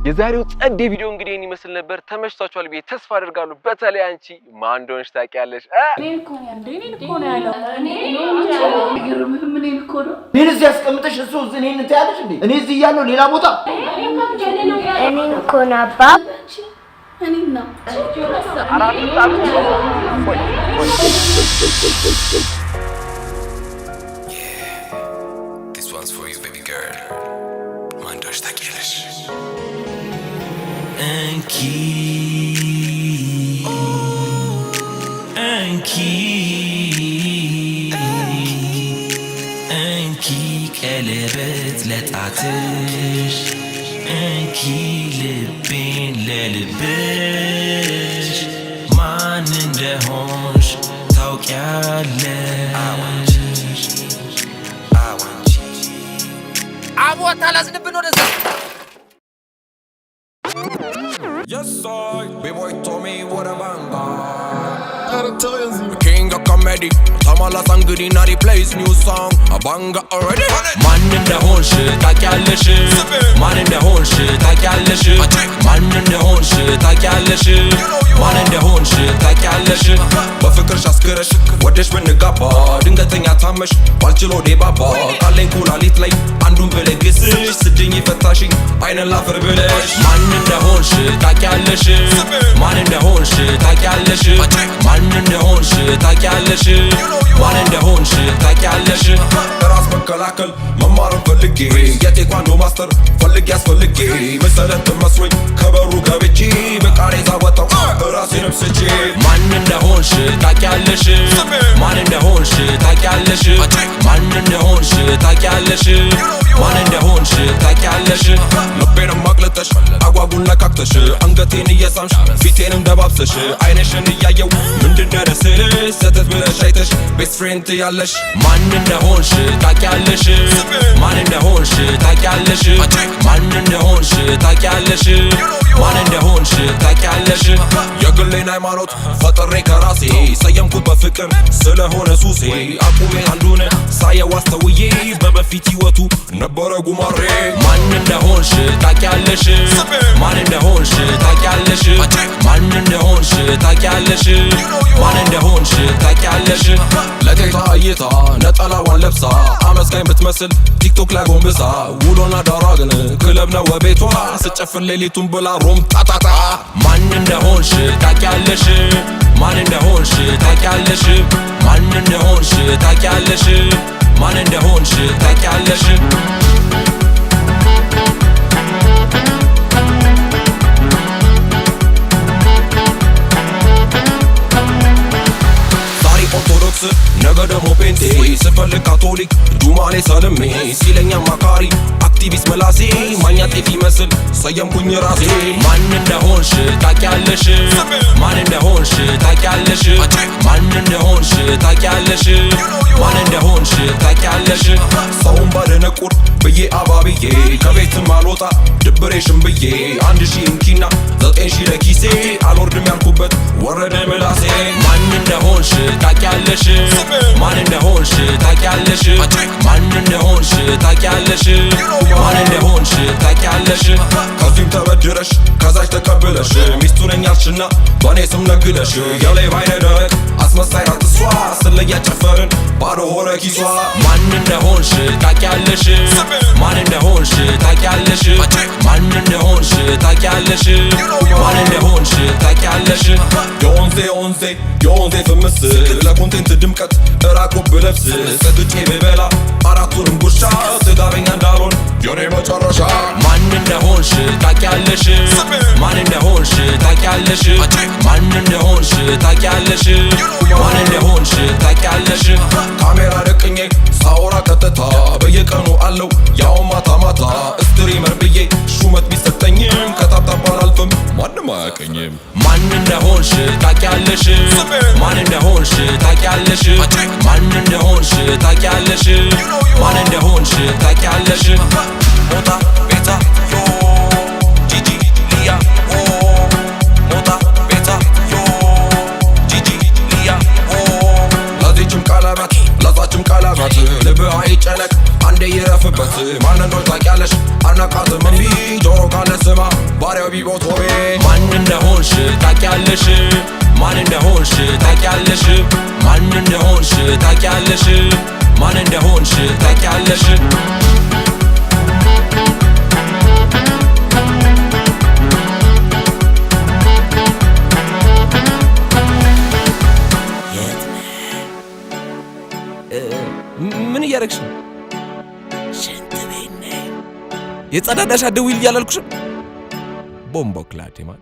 የዛሬው ጸዴ ቪዲዮ እንግዲህ እኔ መስል ነበር ተመችቷችኋል ብዬ ተስፋ አደርጋለሁ። በተለይ አንቺ ማን እንደሆነሽ ታውቂያለሽ? እኔን እኮ ነው ያለው። እኔን እዚህ ያስቀምጠሽ እሱ እኔን ትያለሽ እንዴ? እኔ እዚህ እያለሁ ሌላ ቦታ እኔን እኮ ነው አባ እኔን ነው This one's for you, baby girl. ማን እንደሆነሽ ታውቂያለሽ? እንኪ ቀለበት ለጣትሽ እንኪ ልቤን ለልብሽ ማን እንደሆንሽ ታውቂያለሽ አቦታ ላዝንብን ወደዛ Yes, I. B-boy told me what a banger. The king of comedy. Tamala sangri nari plays new song. A banger already. Man in the whole shit, I can't listen. Man in the whole shit, I can't listen. Man in the whole shit, I can't listen. Man in the whole shit, I can't listen. በፍቅርሽ አስክረሽ ወደሽ ብንጋባ ድንገተኛ ታመሽ ባልችሎ ዴባባ ካለኝ ኩላሊት ላይ አንዱን ብለግስሽ ስድኝ ፈታሽኝ አይነን ላፍር ብለሽ ማን እንደሆንሽ ታውቂያለሽ ማን እንደሆንሽ ታውቂያለሽ ማን እንደሆንሽ ታውቂያለሽ ማን እንደሆንሽ ታውቂያለሽ ራስ መከላከል መማር ፈልጌ የቴኳንዶ ማስተር ፈልጌ አስፈልጌ መሰረት መስሎኝ ከበሩ ገብቼ በቃሬዛ ወጣው ራሴንም ስቼ ማን እንደሆንሽ ታውቂያለሽ ማን እንደሆንሽ ታውቂያለሽ ማን እንደሆንሽ ታውቂያለሽ ማን እንደሆንሽ ታውቂያለሽ ልቤንም ማቅለጠሽ አጓጉል ነካክተሽ አንገቴን እየሳምሽ ፊቴንም ደባብሰሽ አይነሽን እያየው ምንድነው ደስልሽ ሰተት ብለሽ አይተሽ ቤስት ፍሬንድ ያለሽ ማን እንደሆንሽ ታውቂያለሽ ማን እንደሆንሽ ታውቂያለሽ ማን እንደሆንሽ ታውቂያለሽ ማን እንደሆንሽ ታውቂያለሽ የግሌን ሃይማኖት ፈጥሬ ከራሴ ሰየምኩት በፍቅር ስለሆነ ሱሴ አቁሜ አንዱን ሳየው አስተውዬ በበፊት ህይወቱ ነበረ ጉማሬ ማን እንደሆንሽ ታውቂያለሽ ማን እንደሆንሽ ታውቂያለሽ ማን እንደሆንሽ ታውቂያለሽ ማን እንደሆንሽ ታውቂያለሽ ለጌታ እይታ ነጠላዋን ለብሳ አመስጋኝ ብትመስል ቲክቶክ ላይ ጎንብሳ ውሎና ዳሯ ግን ክለብ ነው ቤቷ ስጨፍር ሌሊቱን ብላ ሮም ጣጣጣ ማን እንደሆንሽ ታውቂያለሽ ማን እንደሆንሽ ታውቂያለሽ ማን እንደሆንሽ ታውቂያለሽ ማን እንደሆንሽ ታውቂያለሽ ኦርቶዶክስ ነገ ደሞ ፔንቴ ስፈልግ ካቶሊክ ዱማኔ ሰልሜ ሲለኛ ማካሪ አክቲቪስት መላሴ ማኛ ጤፍ ይመስል ሰየምኩኝ ራሴ ማን እንደሆንሽ ታውቂያለሽ ማን እንደሆንሽ ታውቂያለሽ ማን እንደሆንሽ ታውቂያለሽ ማን እንደሆንሽ ታውቂያለሽ ሰውን ባደነቁር ብዬ አባብዬ ከቤትም አልወጣ ድብሬሽን ብዬ 1000 እንኪና 9000 ለኪሴ አልወርድም ያልኩበት ወረደ ምላሴ ማን እንደሆንሽ ታውቂያለሽ ማን እንደሆንሽ ታውቂያለሽ ማን እንደሆንሽ ታውቂያለሽ ማን እንደሆንሽ ታውቂያለሽ ከዚህም ተበድረሽ ከዛች ተቀብለሽ ሚስቱ ነኝ አልሽና በኔ ስም ነግደሽ የላይ ባይነ ደረቅ አስመሳይ ናት እሷ ስለያ ጨፈርን ባዶ ሆነ ኪሷ ማን እንደሆንሽ ታውቂያለሽ ማን እንደሆንሽ ታውቂያለሽ ማን እንደሆንሽ ታውቂያለሽ ማን እንደሆንሽ ታውቂያለሽ የወንዜ ፍምስ ለኮንቴንት ድምቀት እራቁብ ብለብስ ሰግጬ ብበላ አራቱንም ጉርሻ ስጋበኛ እንዳልሆን የኔ መጨረሻ ማን እንደሆንሽ ታውቂያለሽ ማን እንደሆንሽ ታውቂያለሽ ማን እንደሆንሽ ታውቂያለሽ ማን እንደሆንሽ ታውቂያለሽ ካሜራ ደቅኜ ሳወራ ቀጥታ በየቀኑ አለው ያው ማታ ማታ ስትሪመር ብዬ ሹመት ቢሰጠኝም ከታብታብ አላልፍም ማንም አያውቀኝም ማን እንደሆንሽ ታውቂያለሽ ማን እንደሆንሽ ታውቂያለሽ ማን እንደሆንሽ ታውቂያለሽ ማን እንደሆንሽ ታውቂያለሽ ሞታ ቤታ ዮ ጂጂ ሊያ ኦ ሞታ ቤታ ዮ ጂጂ ሊያ ኦ ለዚችም ቀለበት ለዛችም ቀለበት ልብህ አይጨነቅ አንዴ ይረፍበት ማን እንደሆንሽ ታውቂያለሽ አናቃትም እምቢ ጆሮ ካለ ስማ habibo tobe man እንደሆንሽ ታውቂያለሽ ማን እንደሆንሽ ታውቂያለሽ ማን እንደሆንሽ ታውቂያለሽ ማን እንደሆንሽ ታውቂያለሽ ምን እያደረግሽ ነው? ሽንት ቤት ነኝ። የጸዳዳሽ አትደውይልኝ አላልኩሽም? ቦምቦ ክላቴ ማን